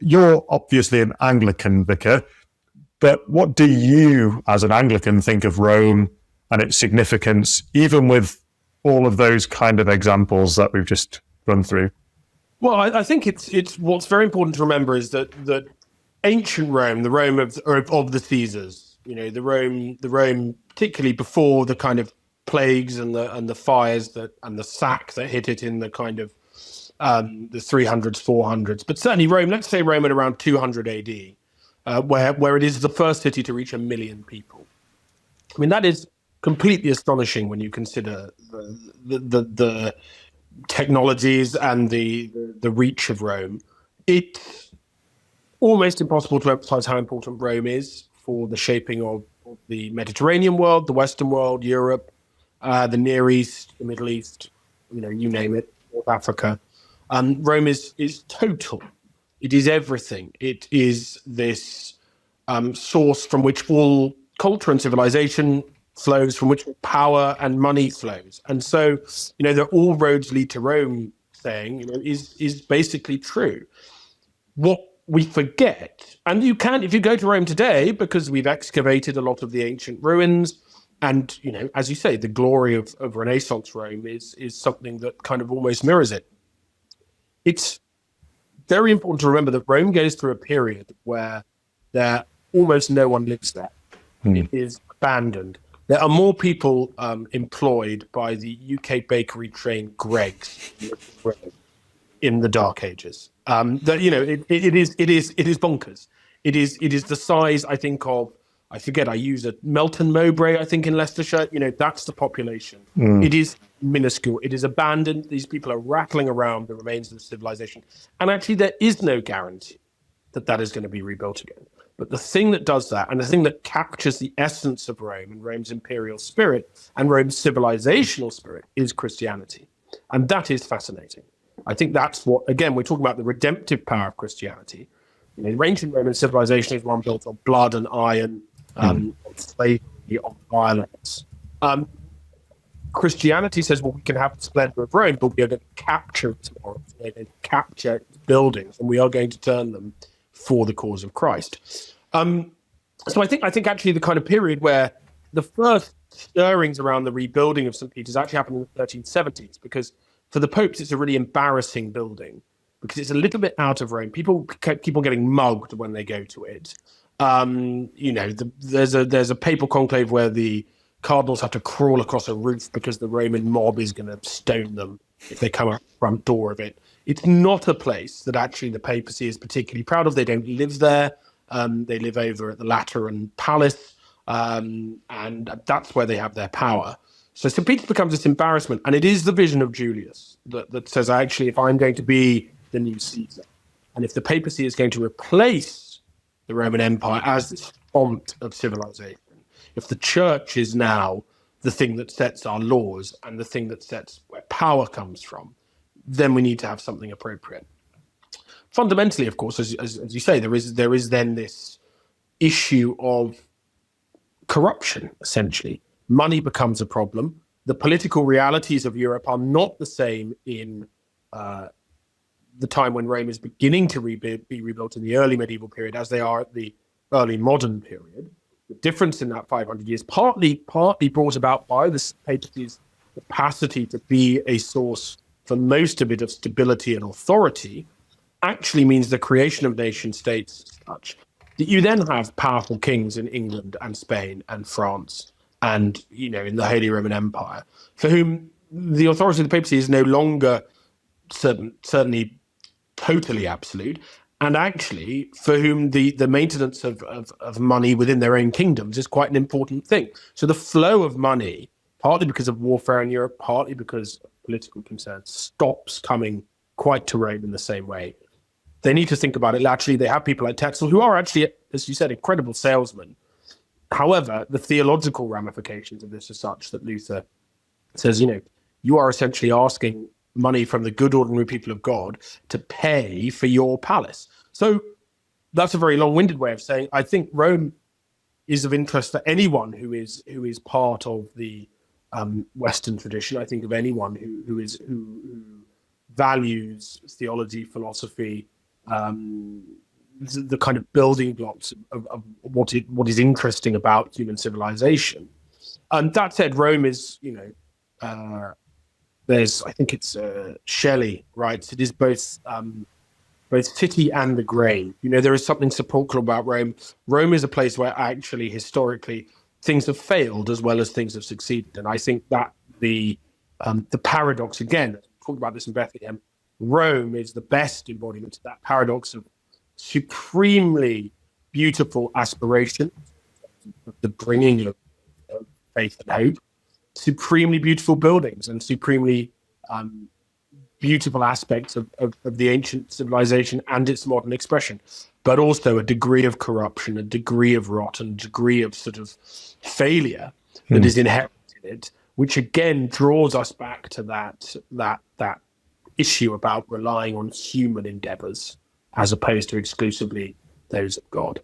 you're obviously an Anglican vicar, but what do you, as an Anglican, think of Rome and its significance, even with all of those kind of examples that we've just run through? Well, I think it's what's very important to remember is that ancient Rome, the Rome of the Caesars, the Rome particularly before the kind of plagues and the fires and the sack that hit it in the kind of the 300s, 400s, but certainly Rome. Let's say Rome at around 200 AD, where it is the first city to reach 1 million people. I mean, that is completely astonishing when you consider the technologies and the reach of Rome. It's almost impossible to emphasize how important Rome is for the shaping of the Mediterranean world, the Western world, Europe, the Near East, the Middle East, you name it, North Africa. Rome is total. It is everything. It is this source from which all culture and civilization flows, from which power and money flows. And so, that all roads lead to Rome saying, is basically true. What we forget, and you can, if you go to Rome today, because we've excavated a lot of the ancient ruins, and, as you say, the glory of Renaissance Rome is something that kind of almost mirrors it. It's very important to remember that Rome goes through a period where almost no one lives there. It is abandoned. There are more people employed by the UK bakery train Greggs in the Dark Ages. It is bonkers. It is the size, I think, of, I forget, I use a Melton Mowbray, I think, in Leicestershire. That's the population. It is minuscule. It is abandoned. These people are rattling around the remains of the civilization. And actually, there is no guarantee that is going to be rebuilt again. But the thing that does that, and the thing that captures the essence of Rome and Rome's imperial spirit and Rome's civilizational spirit, is Christianity. And that is fascinating. I think that's what, again, we're talking about the redemptive power of Christianity. Ancient Roman civilization is one built on blood and iron, on slavery, on violence. Christianity says, well, we can have the splendor of Rome, but we are going to capture it tomorrow. We're going to capture its buildings, and we are going to turn them for the cause of Christ. So I think actually the kind of period where the first stirrings around the rebuilding of St. Peter's actually happened in the 1370s, because for the popes, it's a really embarrassing building because it's a little bit out of Rome. People keep on getting mugged when they go to it. There's a papal conclave where the cardinals have to crawl across a roof because the Roman mob is going to stone them if they come out the front door of it. It's not a place that actually the papacy is particularly proud of. They don't live there. They live over at the Lateran Palace, and that's where they have their power. So St. Peter's becomes this embarrassment, and it is the vision of Julius that says, actually, if I'm going to be the new Caesar, and if the papacy is going to replace the Roman Empire as this font of civilization, if the church is now the thing that sets our laws and the thing that sets where power comes from, then we need to have something appropriate. Fundamentally, of course, as you say, there is then this issue of corruption, essentially. Money becomes a problem. The political realities of Europe are not the same in the time when Rome is beginning to be rebuilt in the early medieval period as they are at the early modern period. The difference in that 500 years, partly brought about by the papacy's capacity to be a source for most of it of stability and authority, actually means the creation of nation states such that you then have powerful kings in England and Spain and France and, in the Holy Roman Empire, for whom the authority of the papacy is no longer certainly totally absolute, and actually for whom the maintenance of money within their own kingdoms is quite an important thing. So the flow of money, partly because of warfare in Europe, partly because of political concerns, stops coming quite to Rome in the same way. They need to think about it. Actually, they have people like Tetzel who are actually, as you said, incredible salesmen. However, the theological ramifications of this are such that Luther says, you are essentially asking money from the good ordinary people of God to pay for your palace. So that's a very long-winded way of saying, I think Rome is of interest for anyone who is part of the Western tradition. I think of anyone who values theology, philosophy, the kind of building blocks of what is interesting about human civilization. And that said, Rome is, I think it's Shelley writes, it is both city and the grave. There is something sepulchral about Rome. Rome is a place where actually historically things have failed as well as things have succeeded. And I think that the paradox, again, talked about this in Bethlehem, Rome is the best embodiment of that paradox of supremely beautiful aspiration, the bringing of faith and hope, supremely beautiful buildings and supremely beautiful aspects of the ancient civilization and its modern expression, but also a degree of corruption, a degree of rot, and a degree of sort of failure that is inherent in it, which again draws us back to that issue about relying on human endeavors as opposed to exclusively those of God.